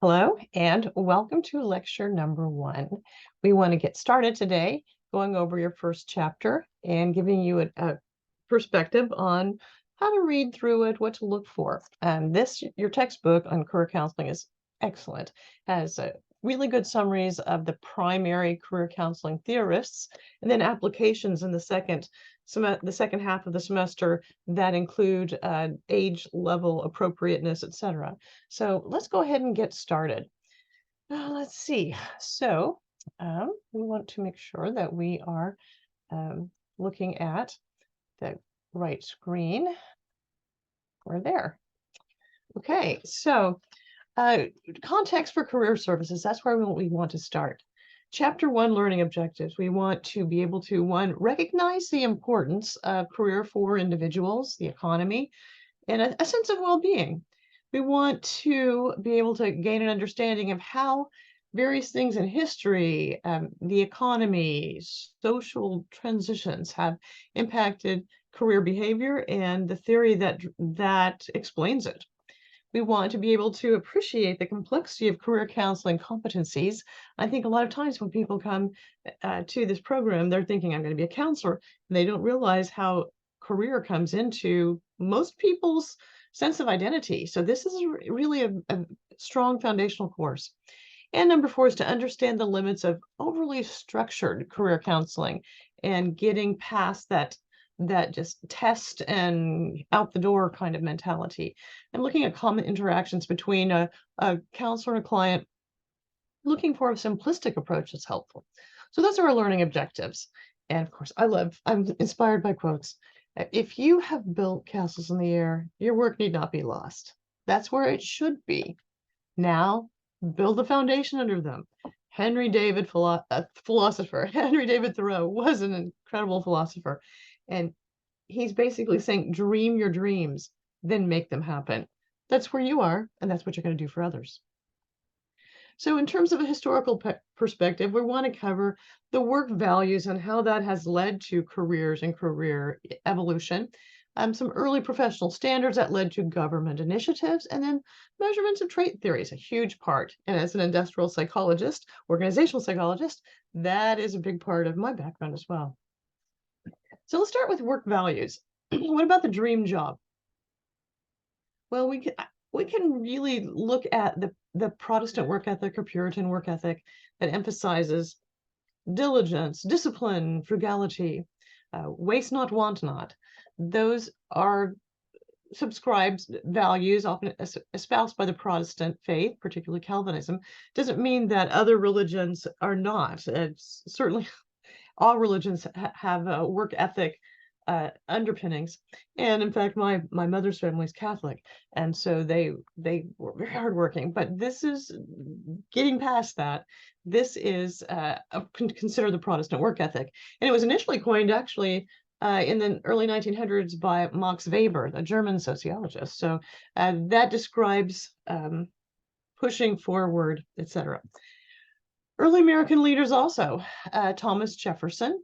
Hello and welcome to lecture number 1. We want to get started today going over your first chapter and giving you a perspective on how to read through it, what to look for. Your textbook on career counseling is excellent. Has really good summaries of the primary career counseling theorists and then applications in the second half of the semester that include age level appropriateness, etc. So let's go ahead and get started. Let's see. So we want to make sure that we are looking at the right screen. We're there. Okay, so context for career services, that's where we want to start. Chapter 1, learning objectives. We want to be able to, one, recognize the importance of career for individuals, the economy, and a sense of well-being. We want to be able to gain an understanding of how various things in history, the economy, social transitions have impacted career behavior and the theory that explains it. We want to be able to appreciate the complexity of career counseling competencies. I think a lot of times when people come to this program, they're thinking, I'm going to be a counselor, and they don't realize how career comes into most people's sense of identity. So this is really a strong foundational course. And number 4 is to understand the limits of overly structured career counseling and getting past that just test and out the door kind of mentality, and looking at common interactions between a counselor and a client, looking for a simplistic approach that's helpful. So those are our learning objectives. And of course, I'm inspired by quotes. If you have built castles in the air, your work need not be lost. That's where it should be. Now, build a foundation under them. Philosopher, Henry David Thoreau was an incredible philosopher. And he's basically saying, dream your dreams, then make them happen. That's where you are, and that's what you're going to do for others. So in terms of a historical perspective, we want to cover the work values and how that has led to careers and career evolution, some early professional standards that led to government initiatives, and then measurements of trait theories, a huge part. And as an industrial psychologist, organizational psychologist, that is a big part of my background as well. So let's start with work values. What about the dream job? Well, we can really look at the Protestant work ethic or Puritan work ethic that emphasizes diligence, discipline, frugality, waste not, want not. Those are subscribed values often espoused by the Protestant faith, particularly Calvinism. Doesn't mean that other religions are not. It's certainly all religions have a work ethic underpinnings. And in fact, my mother's family is Catholic, and so they were very hardworking. But this is getting past that. This is considered the Protestant work ethic, and it was initially coined actually in the early 1900s by Max Weber, a German sociologist. So that describes pushing forward, etc. Early American leaders also, Thomas Jefferson.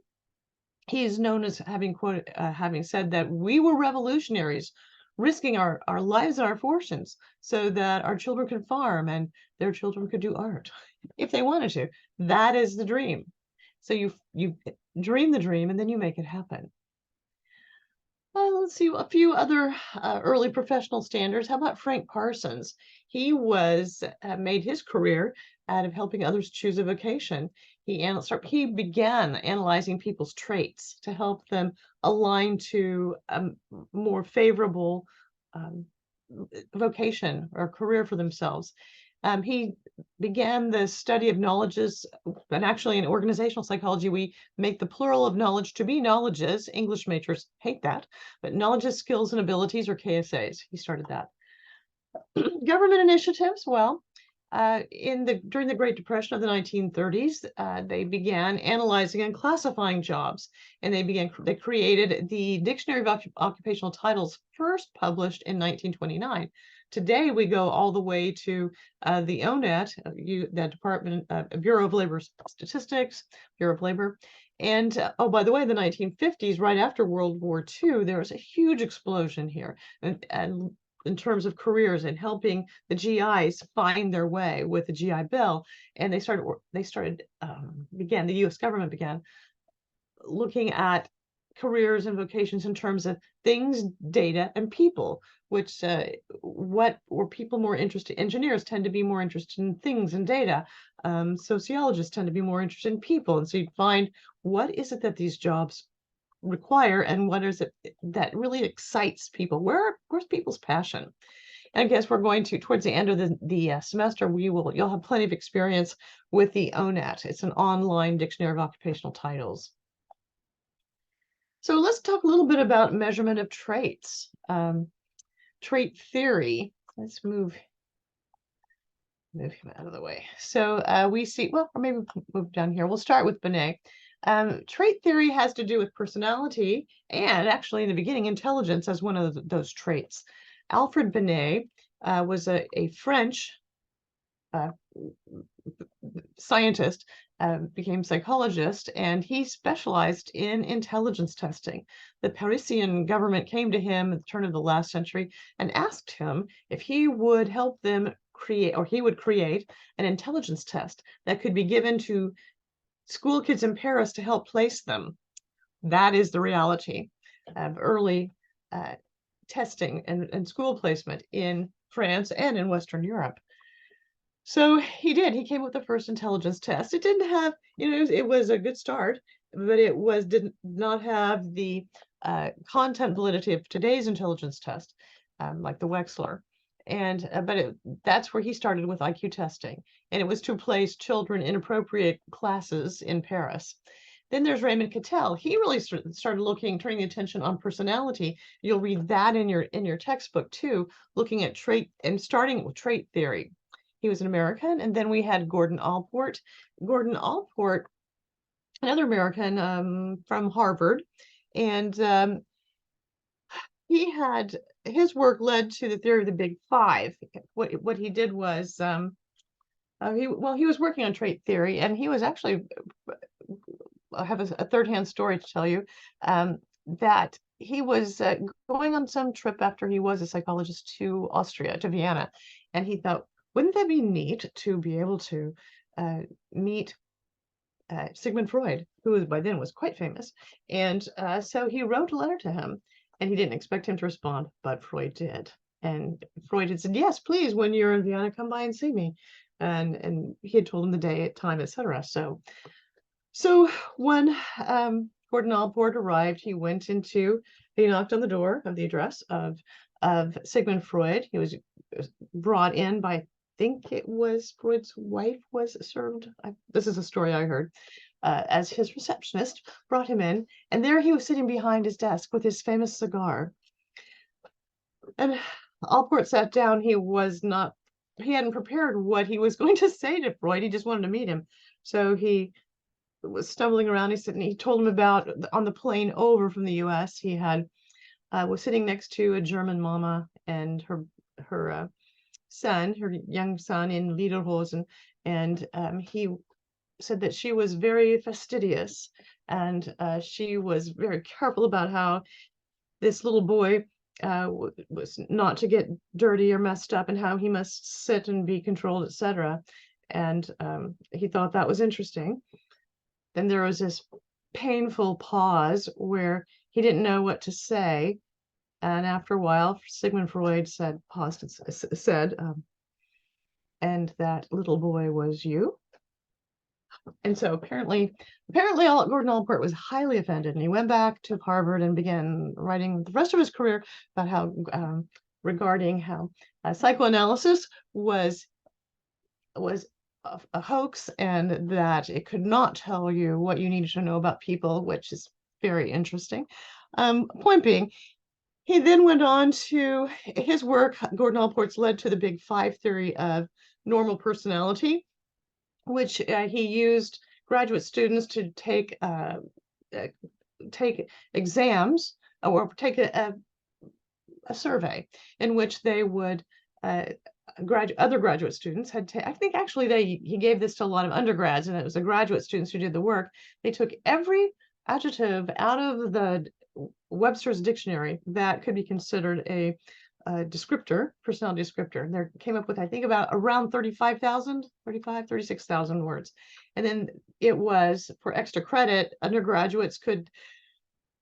He's known as having said that we were revolutionaries, risking our lives and our fortunes so that our children could farm and their children could do art if they wanted to. That is the dream. So you dream the dream and then you make it happen. Let's see a few other early professional standards. How about Frank Parsons? He made his career out of helping others choose a vocation. He began analyzing people's traits to help them align to a more favorable vocation or career for themselves. He began the study of knowledges, and actually in organizational psychology, we make the plural of knowledge to be knowledges. English majors hate that, but knowledges, skills, and abilities, or KSAs. He started that. Government initiatives, well, during the Great Depression of the 1930s, they began analyzing and classifying jobs, and they created the Dictionary of Occupational Titles, first published in 1929. Today, we go all the way to the ONET, the Department Bureau of Labor Statistics, Bureau of Labor. And oh, by the way, the 1950s, right after World War II, there was a huge explosion here. And in terms of careers and helping the GIs find their way with the GI Bill. And the US government began looking at careers and vocations in terms of things, data, and people, which what were people more interested? Engineers tend to be more interested in things and data. Sociologists tend to be more interested in people. And so you'd find, what is it that these jobs require, and what is it that really excites people? Where's people's passion? And I guess we're going to, towards the end of the semester, you'll have plenty of experience with the ONET. It's an online dictionary of occupational titles. So let's talk a little bit about measurement of traits. Trait theory. Let's move him out of the way. So we see, well, or maybe move down here. We'll start with Binet. Trait theory has to do with personality and actually in the beginning, intelligence as one of those traits. Alfred Binet was a French scientist, became psychologist, and he specialized in intelligence testing. The Parisian government came to him at the turn of the last century and asked him if he would help them create, or he would create an intelligence test that could be given to school kids in Paris to help place them. That is the reality of early testing and school placement in France and in Western Europe. So he came with the first intelligence test. It didn't have, it was a good start, but it did not have the content validity of today's intelligence test, like the Wechsler. And that's where he started with IQ testing, and it was to place children in appropriate classes in Paris. Then there's Raymond Cattell. He really started turning attention on personality. You'll read that in your textbook too, looking at trait and starting with trait theory. He was an American. And then we had Gordon Allport. Gordon Allport, another American from Harvard, and he had, his work led to the theory of the Big Five. What he did was he was working on trait theory, and he was actually, I have a third-hand story to tell you, that he was going on some trip after he was a psychologist to Austria, to Vienna, and he thought, wouldn't that be neat to be able to meet Sigmund Freud, who by then was quite famous. And so he wrote a letter to him, and he didn't expect him to respond, but Freud did. And Freud had said, yes, please, when you're in Vienna, come by and see me. And he had told him the day, time, etc. So when Gordon Allport arrived, he knocked on the door of the address of Sigmund Freud. He was brought in by, I think it was Freud's wife was served. This is a story I heard. As his receptionist, brought him in, and there he was sitting behind his desk with his famous cigar. And Allport sat down. He hadn't prepared what he was going to say to Freud. He just wanted to meet him. So he was stumbling around. He told him about, on the plane over from the US, he was sitting next to a German mama and her young son in Lederhosen, and he said that she was very fastidious, and she was very careful about how this little boy was not to get dirty or messed up, and how he must sit and be controlled, etc. And he thought that was interesting. Then there was this painful pause where he didn't know what to say. And after a while, Sigmund Freud said, and that little boy was you. And so apparently Gordon Allport was highly offended, and he went back to Harvard and began writing the rest of his career about how, regarding how psychoanalysis was a hoax, and that it could not tell you what you needed to know about people, which is very interesting. Point being, he then went on to his work. Gordon Allport's led to the Big Five theory of normal personality, which he used graduate students to take exams, or take a survey in which they would other graduate students had I think actually he gave this to a lot of undergrads, and it was the graduate students who did the work. They took every adjective out of the Webster's dictionary that could be considered a descriptor, personality descriptor. And they came up with, I think, about around 36,000 words. And then it was for extra credit, undergraduates could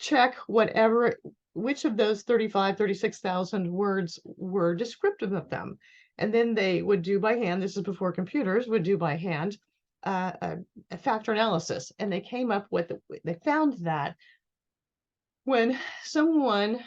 check which of those 36,000 words were descriptive of them. And then they would do by hand, this is before computers, would do by hand a factor analysis. And they came up with, they found that when someone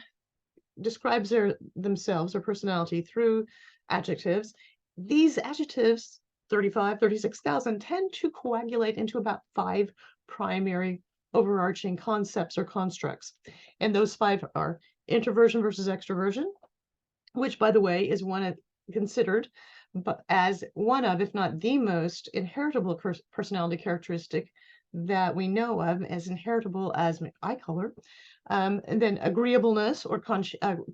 describes themselves or personality through adjectives, these adjectives, 36,000, tend to coagulate into about 5 primary overarching concepts or constructs. And those 5 are introversion versus extroversion, which, by the way, is considered as one of, if not the most inheritable personality characteristic that we know of as inheritable as eye color. And then agreeableness or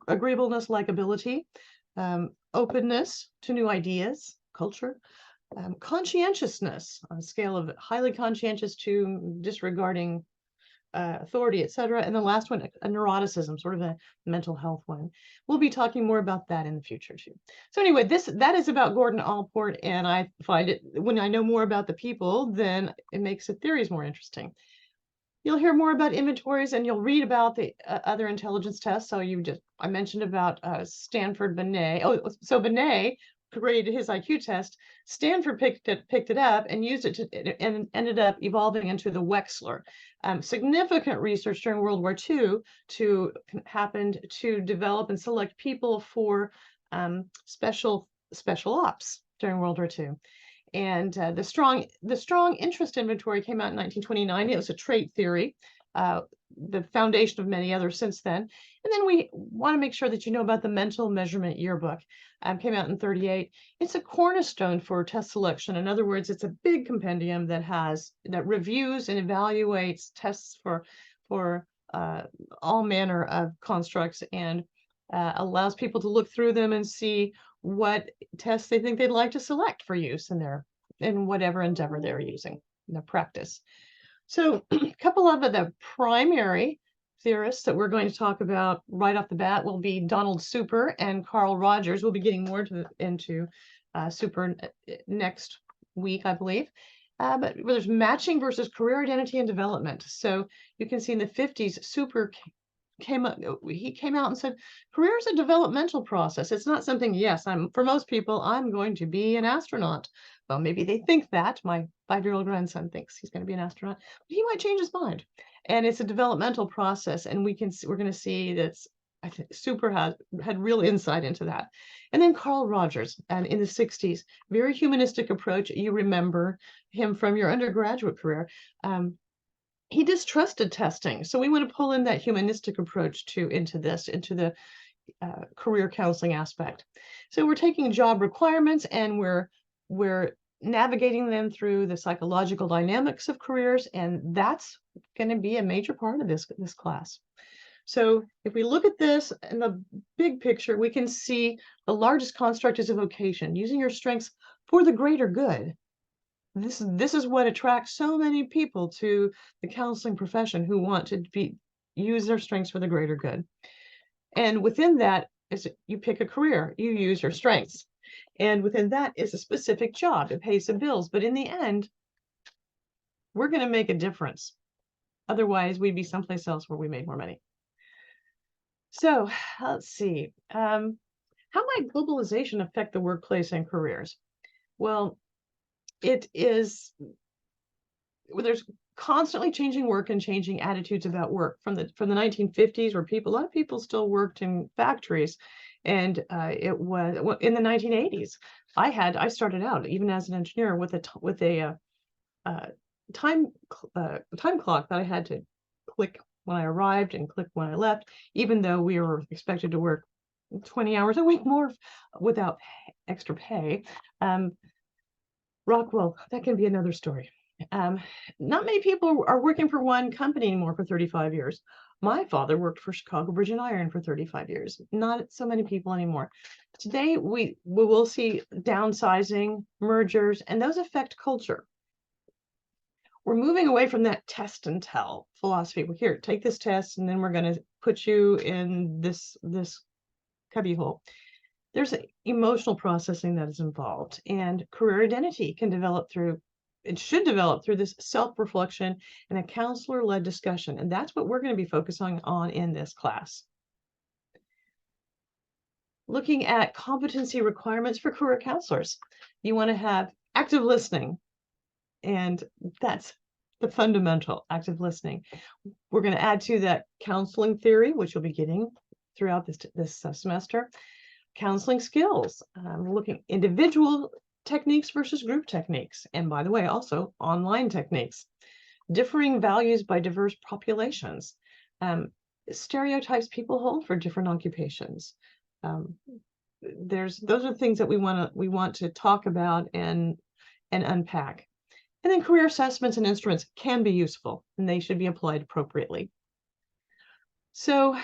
agreeableness, likability, openness to new ideas, culture, conscientiousness on a scale of highly conscientious to disregarding authority, etc. And the last one, a neuroticism, sort of a mental health one. We'll be talking more about that in the future too. So anyway, that is about Gordon Allport, and I find it, when I know more about the people, then it makes the theories more interesting. You'll hear more about inventories, and you'll read about the other intelligence tests. So I mentioned about Stanford Binet. Oh, so Binet created his IQ test. Stanford picked it up and used it and ended up evolving into the Wechsler. Significant research during World War II happened to develop and select people for special ops during World War II. And the strong interest inventory came out in 1929. It was a trait theory, the foundation of many others since then. And then we want to make sure that you know about the Mental Measurement Yearbook. Came out in 1938. It's a cornerstone for test selection. In other words, it's a big compendium that reviews and evaluates tests for all manner of constructs, and allows people to look through them and see what tests they think they'd like to select for use in whatever endeavor they're using in the practice. So a couple of the primary theorists that we're going to talk about right off the bat will be Donald Super and Carl Rogers. We'll be getting more into Super next week, I believe. But there's matching versus career identity and development. So you can see in the 50s, Super came out and said, career is a developmental process. It's not something, yes, for most people, I'm going to be an astronaut. Well, maybe they think that. My 5-year-old grandson thinks he's going to be an astronaut, but he might change his mind. And it's a developmental process. And we're going to see that I think Super had real insight into that. And then Carl Rogers, and in the 60s, very humanistic approach. You remember him from your undergraduate career. He distrusted testing. So we want to pull in that humanistic approach into the career counseling aspect. So we're taking job requirements and we're navigating them through the psychological dynamics of careers, and that's going to be a major part of this class. So if we look at this in the big picture, we can see the largest construct is a vocation, using your strengths for the greater good. This is what attracts so many people to the counseling profession, who want to use their strengths for the greater good. And within that is, you pick a career, you use your strengths. And within that is a specific job. It pays some bills, but in the end, we're going to make a difference. Otherwise, we'd be someplace else where we made more money. So let's see. How might globalization affect the workplace and careers? Well, there's constantly changing work and changing attitudes about work from the 1950s, where a lot of people still worked in factories, and it was in the 1980s. I started out even as an engineer with a time clock that I had to click when I arrived and click when I left, even though we were expected to work 20 hours a week more without extra pay. Rockwell, that can be another story. Not many people are working for one company anymore for 35 years. My father worked for Chicago Bridge and Iron for 35 years. Not so many people anymore. Today, we will see downsizing, mergers, and those affect culture. We're moving away from that test and tell philosophy. We're here, take this test, and then we're going to put you in this cubbyhole. There's emotional processing that is involved, and career identity can develop through, it should develop through this self-reflection and a counselor-led discussion. And that's what we're going to be focusing on in this class. Looking at competency requirements for career counselors. You want to have active listening, and that's the fundamental, active listening. We're going to add to that counseling theory, which you'll be getting throughout this semester. Counseling skills, looking individual techniques versus group techniques. And by the way, also online techniques. Differing values by diverse populations. Stereotypes people hold for different occupations. Those are things that we want to talk about and unpack. And then career assessments and instruments can be useful, and they should be applied appropriately. So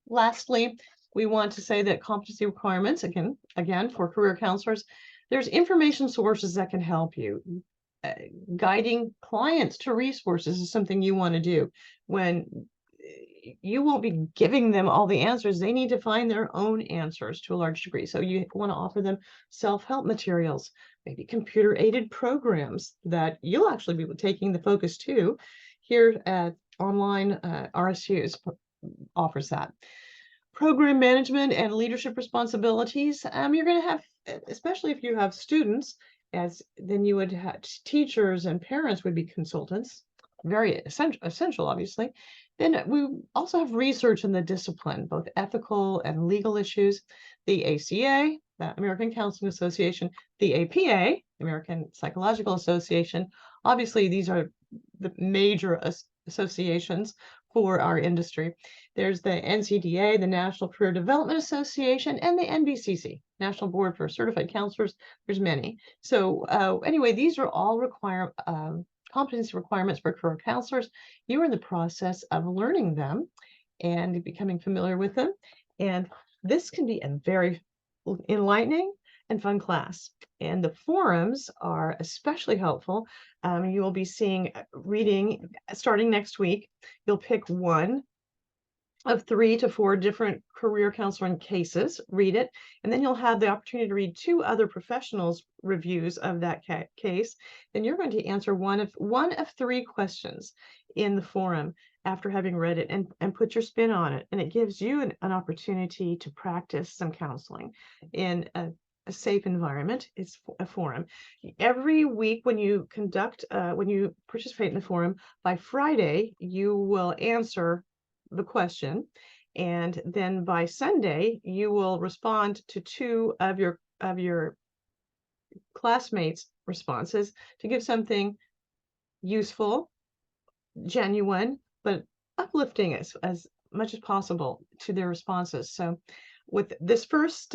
lastly, we want to say that competency requirements, again, for career counselors, there's information sources that can help you. Guiding clients to resources is something you want to do. When you won't be giving them all the answers, they need to find their own answers to a large degree. So you want to offer them self-help materials, maybe computer-aided programs that you'll actually be taking the focus to. Here at online RSUs offers that. Program management and leadership responsibilities. You're going to have, especially if you have students, as then you would have teachers and parents would be consultants, very essential, obviously. Then we also have research in the discipline, both ethical and legal issues, the ACA, the American Counseling Association, the APA, American Psychological Association. Obviously, these are the major associations for our industry. There's the NCDA, the National Career Development Association, and the NBCC, National Board for Certified Counselors. There's many. So anyway, these are all competency requirements for career counselors. You're in the process of learning them and becoming familiar with them. And this can be a very enlightening and fun class. And the forums are especially helpful. You will be reading starting next week. You'll pick one of 3 to 4 different career counseling cases, read it, and then you'll have the opportunity to read 2 other professionals' reviews of that case. Then you're going to answer one of 3 questions in the forum after having read it and put your spin on it. And it gives you an opportunity to practice some counseling in a safe environment. It's a forum. Every week when you participate in the forum, by Friday, you will answer the question, and then by Sunday you will respond to 2 of your classmates' responses to give something useful, genuine, but uplifting as much as possible to their responses. So with this first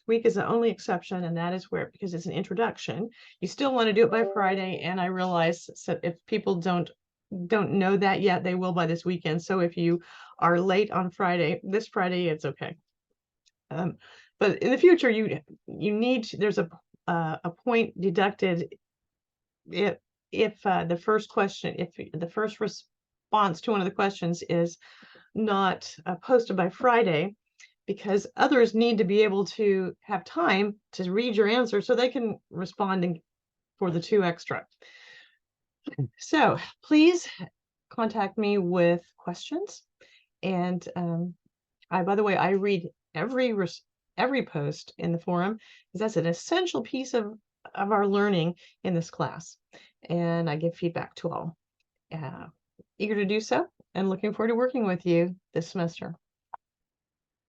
week is the only exception, and that is because it's an introduction, you still want to do it by Friday. And I realize that if people don't know that yet, they will by this weekend. So if you are late on this Friday, it's okay. But in the future, you need there's a point deducted if the first question, if the first response to one of the questions is not posted by Friday, because others need to be able to have time to read your answer so they can respond for the 2 extra. So please contact me with questions. And by the way, I read every post in the forum, because that's an essential piece of our learning in this class. And I give feedback to all. Eager to do so, and looking forward to working with you this semester.